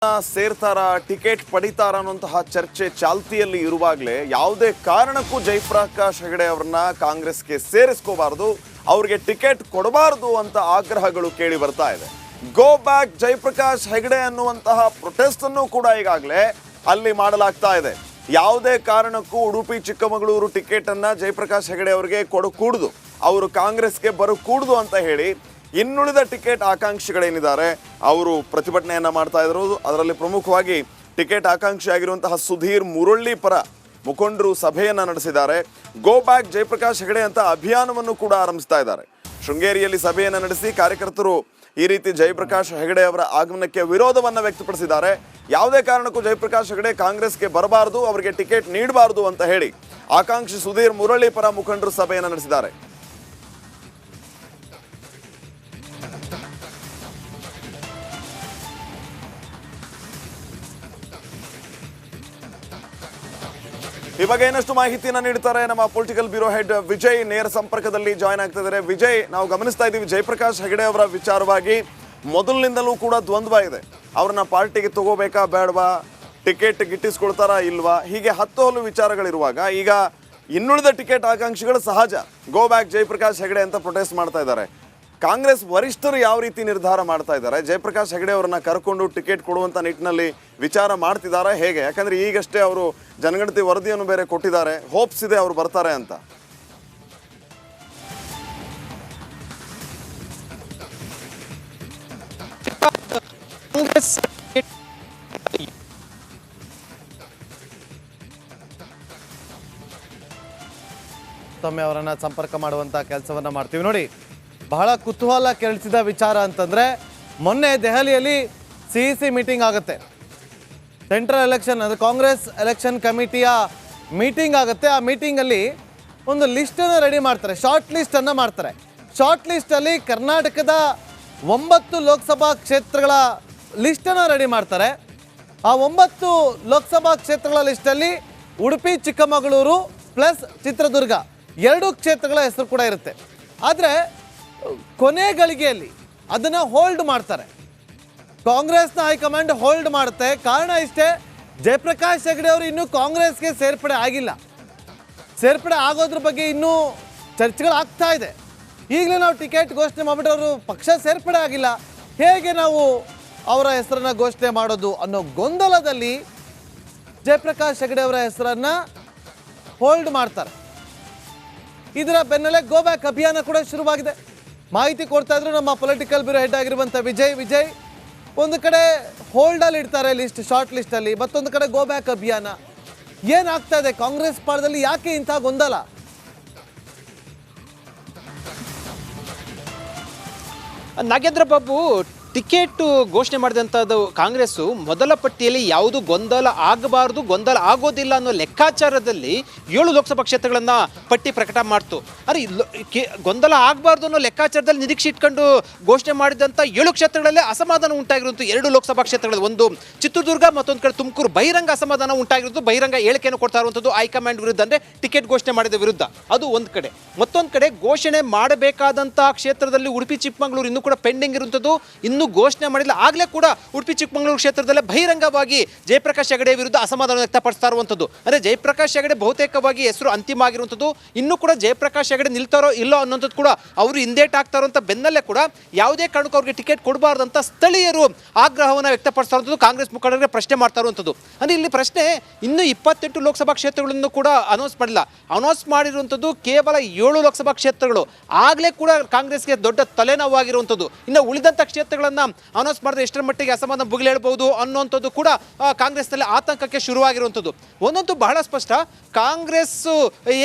ಸೇರ್ತಾರ ticket ಪಡಿತಾರ ಅನ್ನುವಂತಹ ಚರ್ಚೆ ಚಾಲ್ತಿಯಲ್ಲಿ ಇರುವಾಗಲೇ ಯಾವುದೇ ಕಾರಣಕ್ಕೂ ಜಯಪ್ರಕಾಶ್ ಹೆಗಡೆ ಅವರನ್ನ ಕಾಂಗ್ರೆಸ್ಗೆ ಸೇರಿಸ್ಕೋಬಾರದು, ಅವರಿಗೆ ಟಿಕೆಟ್ ಕೊಡಬಾರದು ಅಂತ ಆಗ್ರಹಗಳು ಕೇಳಿ ಬರ್ತಾ ಇದೆ. ಗೋ ಬ್ಯಾಕ್ ಜಯಪ್ರಕಾಶ್ ಹೆಗಡೆ ಅನ್ನುವಂತಹ ಪ್ರೊಟೆಸ್ಟ್ ಅನ್ನು ಕೂಡ ಈಗಾಗಲೇ ಅಲ್ಲಿ ಮಾಡಲಾಗ್ತಾ ಇದೆ. ಯಾವುದೇ ಕಾರಣಕ್ಕೂ ಉಡುಪಿ ಚಿಕ್ಕಮಗಳೂರು ಟಿಕೆಟ್ ಅನ್ನ ಜಯಪ್ರಕಾಶ್ ಹೆಗಡೆ ಅವರಿಗೆ ಕೊಡಕೂಡದು, ಅವರು ಕಾಂಗ್ರೆಸ್ಗೆ ಬರಕೂಡದು ಅಂತ ಹೇಳಿ ಇನ್ನುಳಿದ ಟಿಕೆಟ್ ಆಕಾಂಕ್ಷಿಗಳೇನಿದ್ದಾರೆ ಅವರು ಪ್ರತಿಭಟನೆಯನ್ನ ಮಾಡ್ತಾ ಇದ್ರು. ಅದರಲ್ಲಿ ಪ್ರಮುಖವಾಗಿ ಟಿಕೆಟ್ ಆಕಾಂಕ್ಷಿ ಆಗಿರುವಂತಹ ಸುಧೀರ್ ಮುರಳ್ಳಿ ಪರ ಮುಖಂಡರು ಸಭೆಯನ್ನ ನಡೆಸಿದ್ದಾರೆ. ಗೋ ಬ್ಯಾಕ್ ಜಯಪ್ರಕಾಶ್ ಹೆಗಡೆ ಅಂತ ಅಭಿಯಾನವನ್ನು ಕೂಡ ಆರಂಭಿಸ್ತಾ ಇದ್ದಾರೆ. ಶೃಂಗೇರಿಯಲ್ಲಿ ಸಭೆಯನ್ನ ನಡೆಸಿ ಕಾರ್ಯಕರ್ತರು ಈ ರೀತಿ ಜಯಪ್ರಕಾಶ್ ಹೆಗಡೆ ಅವರ ಆಗಮನಕ್ಕೆ ವಿರೋಧವನ್ನ ವ್ಯಕ್ತಪಡಿಸಿದ್ದಾರೆ. ಯಾವುದೇ ಕಾರಣಕ್ಕೂ ಜಯಪ್ರಕಾಶ್ ಹೆಗಡೆ ಕಾಂಗ್ರೆಸ್ಗೆ ಬರಬಾರದು, ಅವರಿಗೆ ಟಿಕೆಟ್ ನೀಡಬಾರದು ಅಂತ ಹೇಳಿ ಆಕಾಂಕ್ಷಿ ಸುಧೀರ್ ಮುರಳ್ಳಿ ಪರ ಮುಖಂಡರು ಸಭೆಯನ್ನ ನಡೆಸಿದ್ದಾರೆ. ಈ ಬಗ್ಗೆ ಇನ್ನಷ್ಟು ಮಾಹಿತಿಯನ್ನು ನೀಡ್ತಾರೆ ನಮ್ಮ ಪೊಲಿಟಿಕಲ್ ಬ್ಯೂರೋ ಹೆಡ್ ವಿಜಯ್ ನೇರ ಸಂಪರ್ಕದಲ್ಲಿ ಜಾಯ್ನ್ ಆಗ್ತಾ ಇದ್ದಾರೆ. ವಿಜಯ್, ನಾವು ಗಮನಿಸ್ತಾ ಇದ್ದೀವಿ ಜಯಪ್ರಕಾಶ್ ಹೆಗಡೆ ಅವರ ವಿಚಾರವಾಗಿ ಮೊದಲಿನಿಂದಲೂ ಕೂಡ ದ್ವಂದ್ವ ಇದೆ. ಅವ್ರನ್ನ ಪಾರ್ಟಿಗೆ ತಗೋಬೇಕಾ ಬೇಡವಾ, ಟಿಕೆಟ್ ಗಿಟ್ಟಿಸ್ಕೊಳ್ತಾರಾ ಇಲ್ವಾ, ಹೀಗೆ ಹತ್ತು ಹಲವು ವಿಚಾರಗಳಿರುವಾಗ ಈಗ ಇನ್ನುಳಿದ ಟಿಕೆಟ್ ಆಕಾಂಕ್ಷಿಗಳು ಸಹಜ ಗೋ ಬ್ಯಾಕ್ ಜಯಪ್ರಕಾಶ್ ಹೆಗಡೆ ಅಂತ ಪ್ರೊಟೆಸ್ಟ್ ಮಾಡ್ತಾ ಇದ್ದಾರೆ. ಕಾಂಗ್ರೆಸ್ ವರಿಷ್ಠರು ಯಾವ ರೀತಿ ನಿರ್ಧಾರ ಮಾಡ್ತಾ ಇದ್ದಾರೆ? ಜಯಪ್ರಕಾಶ್ ಹೆಗಡೆ ಅವರನ್ನ ಕರ್ಕೊಂಡು ಟಿಕೆಟ್ ಕೊಡುವಂತ ನಿಟ್ಟಿನಲ್ಲಿ ವಿಚಾರ ಮಾಡ್ತಿದ್ದಾರೆ ಹೇಗೆ? ಯಾಕಂದ್ರೆ ಈಗಷ್ಟೇ ಅವರು ಜನಗಣತಿ ವರದಿಯನ್ನು ಬೇರೆ ಕೊಟ್ಟಿದ್ದಾರೆ, ಹೋಪ್ಸ್ ಇದೆ ಅವರು ಬರ್ತಾರೆ ಅಂತ. ತಮ್ಮೆ ಅವರನ್ನ ಸಂಪರ್ಕ ಮಾಡುವಂತ ಕೆಲಸವನ್ನ ಮಾಡ್ತೀವಿ. ನೋಡಿ, ಬಹಳ ಕುತೂಹಲ ಕೆರಳಿಸಿದ ವಿಚಾರ ಅಂತಂದ್ರೆ ಮೊನ್ನೆ ದೆಹಲಿಯಲ್ಲಿ CEC ಮೀಟಿಂಗ್ ಆಗುತ್ತೆ, ಸೆಂಟ್ರಲ್ ಎಲೆಕ್ಷನ್ ಅಂದರೆ ಕಾಂಗ್ರೆಸ್ ಎಲೆಕ್ಷನ್ ಕಮಿಟಿಯ ಮೀಟಿಂಗ್ ಆಗುತ್ತೆ. ಆ ಮೀಟಿಂಗಲ್ಲಿ ಒಂದು ಲಿಸ್ಟನ್ನು ರೆಡಿ ಮಾಡ್ತಾರೆ, ಶಾರ್ಟ್ ಲಿಸ್ಟನ್ನು ಮಾಡ್ತಾರೆ. ಶಾರ್ಟ್ ಲಿಸ್ಟಲ್ಲಿ ಕರ್ನಾಟಕದ 9 ಲೋಕಸಭಾ ಕ್ಷೇತ್ರಗಳ ಲಿಸ್ಟನ್ನು ರೆಡಿ ಮಾಡ್ತಾರೆ. ಆ 9 ಲೋಕಸಭಾ ಕ್ಷೇತ್ರಗಳ ಲಿಸ್ಟಲ್ಲಿ ಉಡುಪಿ ಚಿಕ್ಕಮಗಳೂರು ಪ್ಲಸ್ ಚಿತ್ರದುರ್ಗ 2 ಕ್ಷೇತ್ರಗಳ ಹೆಸರು ಕೂಡ ಇರುತ್ತೆ. ಆದರೆ ಕೊನೆ ಗಳಿಗೆಯಲ್ಲಿ ಅದನ್ನು ಹೋಲ್ಡ್ ಮಾಡ್ತಾರೆ, ಕಾಂಗ್ರೆಸ್ನ ಹೈಕಮಾಂಡ್ ಹೋಲ್ಡ್ ಮಾಡುತ್ತೆ. ಕಾರಣ ಇಷ್ಟೇ, ಜಯಪ್ರಕಾಶ್ ಹೆಗಡೆ ಅವರು ಇನ್ನೂ ಕಾಂಗ್ರೆಸ್ಗೆ ಸೇರ್ಪಡೆ ಆಗಿಲ್ಲ. ಸೇರ್ಪಡೆ ಆಗೋದ್ರ ಬಗ್ಗೆ ಇನ್ನೂ ಚರ್ಚೆಗಳಾಗ್ತಾ ಇದೆ. ಈಗಲೇ ನಾವು ಟಿಕೆಟ್ ಘೋಷಣೆ ಮಾಡಿಬಿಟ್ಟು ಅವರು ಪಕ್ಷ ಸೇರ್ಪಡೆ ಆಗಿಲ್ಲ, ಹೇಗೆ ನಾವು ಅವರ ಹೆಸರನ್ನು ಘೋಷಣೆ ಮಾಡೋದು ಅನ್ನೋ ಗೊಂದಲದಲ್ಲಿ ಜಯಪ್ರಕಾಶ್ ಹೆಗಡೆ ಅವರ ಹೆಸರನ್ನು ಹೋಲ್ಡ್ ಮಾಡ್ತಾರೆ. ಇದರ ಬೆನ್ನಲ್ಲೇ ಗೋ ಬ್ಯಾಕ್ ಅಭಿಯಾನ ಕೂಡ ಶುರುವಾಗಿದೆ. ಮಾಹಿತಿ ಕೊಡ್ತಾ ಇದ್ರು ನಮ್ಮ ಪೊಲಿಟಿಕಲ್ ಬ್ಯೂರೋ ಹೆಡ್ ಆಗಿರುವಂಥ ವಿಜಯ್. ಒಂದು ಕಡೆ ಹೋಲ್ಡಲ್ಲಿ ಇಡ್ತಾರೆ ಲಿಸ್ಟ್, ಶಾರ್ಟ್ ಲಿಸ್ಟಲ್ಲಿ, ಮತ್ತೊಂದು ಕಡೆ ಗೋ ಬ್ಯಾಕ್ ಅಭಿಯಾನ. ಏನಾಗ್ತಾ ಇದೆ ಕಾಂಗ್ರೆಸ್ ಪಾಳದಲ್ಲಿ, ಯಾಕೆ ಇಂಥ ಗೊಂದಲ? ನಾಗೇಂದ್ರ ಬಾಬು, ಟಿಕೆಟ್ ಘೋಷಣೆ ಮಾಡಿದಂಥದ್ದು ಕಾಂಗ್ರೆಸ್ಸು ಮೊದಲ ಪಟ್ಟಿಯಲ್ಲಿ ಯಾವುದು ಗೊಂದಲ ಆಗಬಾರ್ದು, ಗೊಂದಲ ಆಗೋದಿಲ್ಲ ಅನ್ನೋ ಲೆಕ್ಕಾಚಾರದಲ್ಲಿ 7 ಲೋಕಸಭಾ ಕ್ಷೇತ್ರಗಳನ್ನು ಪಟ್ಟಿ ಪ್ರಕಟ ಮಾಡ್ತು. ಅರೆ ಗೊಂದಲ ಆಗಬಾರ್ದು ಅನ್ನೋ ಲೆಕ್ಕಾಚಾರದಲ್ಲಿ ನಿರೀಕ್ಷೆ ಇಟ್ಕೊಂಡು ಘೋಷಣೆ ಮಾಡಿದಂಥ 7 ಕ್ಷೇತ್ರಗಳಲ್ಲೇ ಅಸಮಾಧಾನ ಉಂಟಾಗಿರುವಂಥ 2 ಲೋಕಸಭಾ ಕ್ಷೇತ್ರಗಳಲ್ಲಿ, ಒಂದು ಚಿತ್ರದುರ್ಗ, ಮತ್ತೊಂದು ಕಡೆ ತುಮಕೂರು, ಬಹಿರಂಗ ಅಸಮಾಧಾನ ಉಂಟಾಗಿರುವಂಥ, ಬಹಿರಂಗ ಹೇಳಿಕೆಯನ್ನು ಕೊಡ್ತಾ ಇರುವಂಥದ್ದು ಹೈಕಮಾಂಡ್ ವಿರುದ್ಧ, ಅಂದರೆ ಟಿಕೆಟ್ ಘೋಷಣೆ ಮಾಡಿದ ವಿರುದ್ಧ. ಅದು ಒಂದು ಕಡೆ. ಮತ್ತೊಂದು ಕಡೆ ಘೋಷಣೆ ಮಾಡಬೇಕಾದಂಥ ಕ್ಷೇತ್ರದಲ್ಲಿ ಉಡುಪಿ ಚಿಕ್ಕಮಗಳೂರು ಇನ್ನೂ ಕೂಡ ಪೆಂಡಿಂಗ್ ಇರುವಂಥದ್ದು, ಇನ್ನೂ ಘೋಷಣೆ ಮಾಡಿಲ್ಲ. ಆಗಲೇ ಕೂಡ ಉಡುಪಿ ಚಿಕ್ಕಮಗಳೂರು ಕ್ಷೇತ್ರದಲ್ಲೇ ಬಹಿರಂಗವಾಗಿ ಜಯಪ್ರಕಾಶ್ ಹೆಗಡೆ ವಿರುದ್ಧ ಅಸಮಾಧಾನ ವ್ಯಕ್ತಪಡಿಸ್ತಾ ಇರುವಂಥದ್ದು. ಅಂದರೆ ಜಯಪ್ರಕಾಶ್ ಹೆಗಡೆ ಬಹುತೇಕವಾಗಿ ಹೆಸರು ಅಂತಿಮ ಆಗಿರುವಂಥದ್ದು. ಇನ್ನೂ ಕೂಡ ಜಯಪ್ರಕಾಶ್ ಹೆಗಡೆ ನಿಲ್ತಾರೋ ಇಲ್ಲೋ ಅನ್ನೋಂಥದ್ದು ಕೂಡ ಅವರು ಹಿಂದೇಟ್ ಆಗ್ತಾ ಇರುವಂಥ ಬೆನ್ನಲ್ಲೇ ಕೂಡ ಯಾವುದೇ ಕಾರಣಕ್ಕೂ ಅವ್ರಿಗೆ ಟಿಕೆಟ್ ಕೊಡಬಾರ್ದಂತ ಸ್ಥಳೀಯರು ಆಗ್ರಹವನ್ನು ವ್ಯಕ್ತಪಡಿಸ್ತಾ ಇರುವಂಥದ್ದು, ಕಾಂಗ್ರೆಸ್ ಮುಖಂಡರಿಗೆ ಪ್ರಶ್ನೆ ಮಾಡ್ತಾ ಇರುವಂಥದ್ದು. ಅಂದರೆ ಇಲ್ಲಿ ಪ್ರಶ್ನೆ, ಇನ್ನೂ 28 ಲೋಕಸಭಾ ಕ್ಷೇತ್ರಗಳನ್ನು ಕೂಡ ಅನೌನ್ಸ್ ಮಾಡಿಲ್ಲ. ಅನೌನ್ಸ್ ಮಾಡಿರುವಂಥದ್ದು ಕೇವಲ 7 ಲೋಕಸಭಾ ಕ್ಷೇತ್ರಗಳು. ಆಗಲೇ ಕೂಡ ಕಾಂಗ್ರೆಸ್ಗೆ ದೊಡ್ಡ ತಲೆನೋವಾಗಿರುವಂಥದ್ದು. ಇನ್ನು ಉಳಿದಂಥ ಕ್ಷೇತ್ರಗಳನ್ನು ಅನೌನ್ಸ್ ಮಾಡಿದ್ರೆ ಎಷ್ಟರ ಮಟ್ಟಿಗೆ ಅಸಮಾಧಾನ ಬುಗಿಲೇಳಬಹುದು ಅನ್ನೋಂಥದ್ದು ಕೂಡ ಕಾಂಗ್ರೆಸ್ನಲ್ಲಿ ಆತಂಕಕ್ಕೆ ಶುರುವಾಗಿರುವಂಥದ್ದು. ಒಂದಂತೂ ಬಹಳ ಸ್ಪಷ್ಟ, ಕಾಂಗ್ರೆಸ್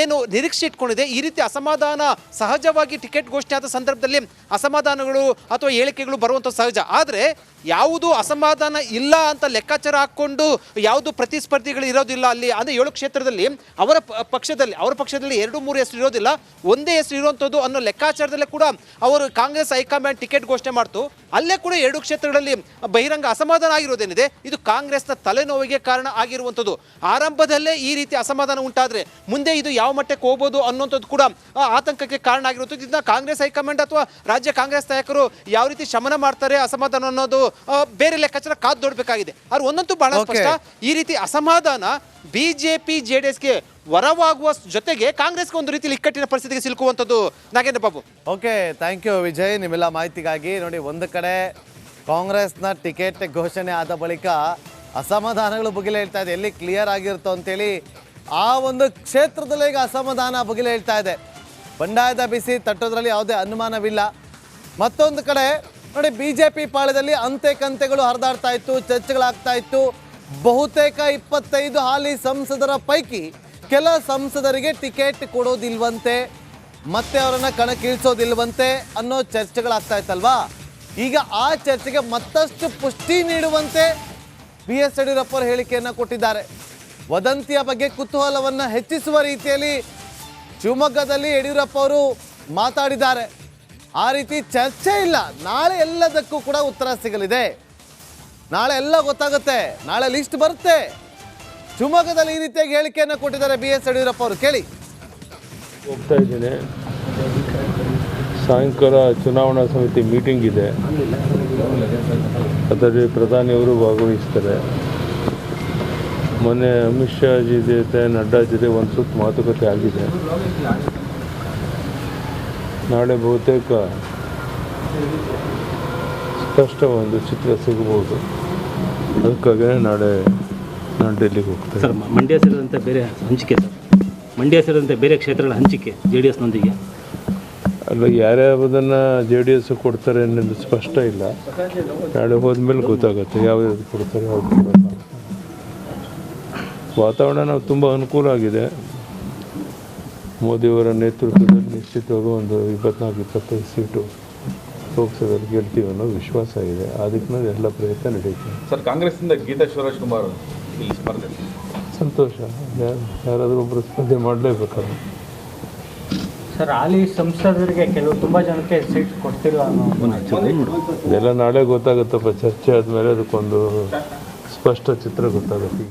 ಏನು ನಿರೀಕ್ಷೆ ಇಟ್ಕೊಂಡಿದೆ, ಈ ರೀತಿ ಅಸಮಾಧಾನ ಸಹಜವಾಗಿ ಟಿಕೆಟ್ ಘೋಷಣೆ ಆದ ಸಂದರ್ಭದಲ್ಲಿ ಅಸಮಾಧಾನಗಳು ಅಥವಾ ಹೇಳಿಕೆಗಳು ಬರುವಂಥದ್ದು ಸಹಜ. ಆದರೆ ಯಾವುದು ಅಸಮಾಧಾನ ಇಲ್ಲ ಅಂತ ಲೆಕ್ಕಾಚಾರ ಹಾಕ್ಕೊಂಡು ಯಾವುದು ಪ್ರತಿಸ್ಪರ್ಧಿಗಳು ಇರೋದಿಲ್ಲ ಅಲ್ಲಿ. ಅಂದರೆ 7 ಕ್ಷೇತ್ರದಲ್ಲಿ ಅವರ ಪಕ್ಷದಲ್ಲಿ 2-3 ಹೆಸರು ಇರೋದಿಲ್ಲ, ಒಂದೇ ಹೆಸರು ಇರುವಂಥದ್ದು ಅನ್ನೋ ಲೆಕ್ಕಾಚಾರದಲ್ಲೇ ಕೂಡ ಅವರು ಕಾಂಗ್ರೆಸ್ ಹೈಕಮಾಂಡ್ ಟಿಕೆಟ್ ಘೋಷಣೆ ಮಾಡ್ತು. ಅಲ್ಲೇ ಮುಂದೆ ಕೂಡ 2 ಕ್ಷೇತ್ರಗಳಲ್ಲಿ ಬಹಿರಂಗ ಅಸಮಾಧಾನ ಆಗಿರೋದೇನಿದೆ ಇದು ಕಾಂಗ್ರೆಸ್ನ ತಲೆನೋವಿಗೆ ಕಾರಣ ಆಗಿರುವಂಥದ್ದು. ಆರಂಭದಲ್ಲೇ ಈ ರೀತಿ ಅಸಮಾಧಾನ ಉಂಟಾದರೆ ಮುಂದೆ ಇದು ಯಾವ ಮಟ್ಟಕ್ಕೆ ಹೋಗ್ಬೋದು ಅನ್ನೋಂಥದ್ದು ಕೂಡ ಆತಂಕಕ್ಕೆ ಕಾರಣ ಆಗಿರುವಂಥದ್ದು. ಇದನ್ನ ಕಾಂಗ್ರೆಸ್ ಹೈಕಮಾಂಡ್ ಅಥವಾ ರಾಜ್ಯ ಕಾಂಗ್ರೆಸ್ ನಾಯಕರು ಯಾವ ರೀತಿ ಶಮನ ಮಾಡ್ತಾರೆ ಅಸಮಾಧಾನ ಅನ್ನೋದು ಬೇರೆ ಲೆಕ್ಕಾಚಾರ ಕಾದು ನೋಡಬೇಕಾಗಿದೆ. ಆದ್ರೆ ಒಂದಂತೂ ಬಹಳ ಸ್ಪಷ್ಟ, ಈ ರೀತಿ ಅಸಮಾಧಾನ ಬಿಜೆಪಿ ಜೆಡಿಎಸ್ಗೆ ವರವಾಗುವ ಜೊತೆಗೆ ಕಾಂಗ್ರೆಸ್ಗೆ ಒಂದು ರೀತಿ ಇಕ್ಕಟ್ಟಿನ ಪರಿಸ್ಥಿತಿಗೆ ಸಿಲುಕುವಂಥದ್ದು. Nagendra Babu. Okay, thank you Vijay ನಿಮ್ಮೆಲ್ಲ ಮಾಹಿತಿಗಾಗಿ. ನೋಡಿ, ಒಂದು ಕಡೆ ಕಾಂಗ್ರೆಸ್ನ ಟಿಕೆಟ್ ಘೋಷಣೆ ಆದ ಬಳಿಕ ಅಸಮಾಧಾನಗಳು ಬುಗಿಲೇಳ್ತಾ ಇದೆ. ಎಲ್ಲಿ ಕ್ಲಿಯರ್ ಆಗಿರುತ್ತೋ ಅಂತೇಳಿ ಆ ಒಂದು ಕ್ಷೇತ್ರದಲ್ಲೇ ಈಗ ಅಸಮಾಧಾನ ಬುಗಿಲೇಳ್ತಾ ಇದೆ. ಬಂಡಾಯದ ಬಿಸಿ ತಟ್ಟೋದ್ರಲ್ಲಿ ಯಾವುದೇ ಅನುಮಾನವಿಲ್ಲ. ಮತ್ತೊಂದು ಕಡೆ ನೋಡಿ, ಬಿಜೆಪಿ ಪಾಳ್ಯದಲ್ಲಿ ಅಂತೆ ಕಂತೆಗಳು ಹರಿದಾಡ್ತಾ ಇತ್ತು, ಚರ್ಚೆಗಳಾಗ್ತಾ ಇತ್ತು. ಬಹುತೇಕ 25 ಹಾಲಿ ಸಂಸದರ ಪೈಕಿ ಕೆಲ ಸಂಸದರಿಗೆ ಟಿಕೆಟ್ ಕೊಡೋದಿಲ್ವಂತೆ, ಮತ್ತೆ ಅವರನ್ನು ಕಣಕ್ಕಿಳಿಸೋದಿಲ್ವಂತೆ ಅನ್ನೋ ಚರ್ಚೆಗಳಾಗ್ತಾ ಇತ್ತಲ್ವಾ. ಈಗ ಆ ಚರ್ಚೆಗೆ ಮತ್ತಷ್ಟು ಪುಷ್ಟಿ ನೀಡುವಂತೆ BS ಯಡಿಯೂರಪ್ಪ ಅವರು ಹೇಳಿಕೆಯನ್ನು ಕೊಟ್ಟಿದ್ದಾರೆ. ವದಂತಿಯ ಬಗ್ಗೆ ಕುತೂಹಲವನ್ನು ಹೆಚ್ಚಿಸುವ ರೀತಿಯಲ್ಲಿ ಶಿವಮೊಗ್ಗದಲ್ಲಿ ಯಡಿಯೂರಪ್ಪ ಅವರು ಮಾತಾಡಿದ್ದಾರೆ. ಆ ರೀತಿ ಚರ್ಚೆ ಇಲ್ಲ. ನಾಳೆ ಎಲ್ಲದಕ್ಕೂ ಕೂಡ ಉತ್ತರ ಸಿಗಲಿದೆ. ನಾಳೆ ಎಲ್ಲ ಗೊತ್ತಾಗುತ್ತೆ, ನಾಳೆ ಲಿಸ್ಟ್ ಬರುತ್ತೆ. ಶಿವಮೊಗ್ಗದಲ್ಲಿ ಈ ರೀತಿಯಾಗಿ ಹೇಳಿಕೆಯನ್ನು ಕೊಟ್ಟಿದ್ದಾರೆ BS ಯಡಿಯೂರಪ್ಪ ಅವರು. ಕೇಳಿ. ಹೋಗ್ತಾ ಇದ್ದೇನೆ. ಸಾಯಂಕಾಲ ಚುನಾವಣಾ ಸಮಿತಿ ಮೀಟಿಂಗ್ ಇದೆ, ಅದರಲ್ಲಿ ಪ್ರಧಾನಿಯವರು ಭಾಗವಹಿಸ್ತಾರೆ. ಮೊನ್ನೆ ಅಮಿತ್ ಶಾ ಜಿ ಜೊತೆ ನಡ್ಡಾ ಜೊತೆ ಒಂದು ಸುತ್ತು ಮಾತುಕತೆ ಆಗಿದೆ. ನಾಳೆ ಬಹುತೇಕ ಸ್ಪಷ್ಟ ಒಂದು ಚಿತ್ರ ಸಿಗಬಹುದು. ಅದಕ್ಕಾಗಿ ನಾಳೆ ನಾನು ಡೆಲ್ಲಿಗೆ ಹೋಗ್ತೇನೆ. ಸರ್, ಮಂಡ್ಯ ಸೇರಿದಂತೆ ಬೇರೆ ಹಂಚಿಕೆ ಸರ್, ಮಂಡ್ಯ ಸೇರಿದಂತೆ ಬೇರೆ ಕ್ಷೇತ್ರಗಳ ಹಂಚಿಕೆ JDSನೊಂದಿಗೆ ಅಲ್ಲ, ಯಾರ್ಯಾವುದನ್ನು JDS ಕೊಡ್ತಾರೆ ಅನ್ನೋದು ಸ್ಪಷ್ಟ ಇಲ್ಲ. ನಾಳೆ ಹೋದ್ಮೇಲೆ ಗೊತ್ತಾಗುತ್ತೆ ಯಾವ್ಯಾವ್ದು ಕೊಡ್ತಾರೆ, ಯಾವ್ದು ಕೊಡಲ್ಲ. ವಾತಾವರಣ ನಾವು ತುಂಬ ಅನುಕೂಲ ಆಗಿದೆ. ಮೋದಿಯವರ ನೇತೃತ್ವದಲ್ಲಿ ನಿಶ್ಚಿತವಾಗಿ ಒಂದು 24-25 ಸೀಟು ಲೋಕಸಭೆಯಲ್ಲಿ ಗೆಲ್ತೀವಿ ಅನ್ನೋ ವಿಶ್ವಾಸ ಇದೆ. ಅದಕ್ಕೆ ಎಲ್ಲ ಪ್ರಯತ್ನ ನಡೀತೀವಿ. ಸರ್, ಕಾಂಗ್ರೆಸ್ನಿಂದ ಗೀತಾ ಶಿವರಾಜ್ ಕುಮಾರ್ ಈ ಸ್ಪರ್ಧೆ ಸಂತೋಷ. ಯಾರಾದರೂ ಒಬ್ಬರು ಸ್ಪರ್ಧೆ ಮಾಡಲೇಬೇಕಲ್ಲ. ಸರ್, ಹಾಲಿ ಸಂಸದರಿಗೆ ತುಂಬ ಜನಕ್ಕೆ ಸೀಟ್ ಕೊಡ್ತಿಲ್ಲ ಅನ್ನೋ ಇದೆಲ್ಲ ನಾಳೆ ಗೊತ್ತಾಗುತ್ತಪ್ಪ. ಚರ್ಚೆ ಆದಮೇಲೆ ಅದಕ್ಕೊಂದು ಸ್ಪಷ್ಟ ಚಿತ್ರ ಗೊತ್ತಾಗುತ್ತೆ.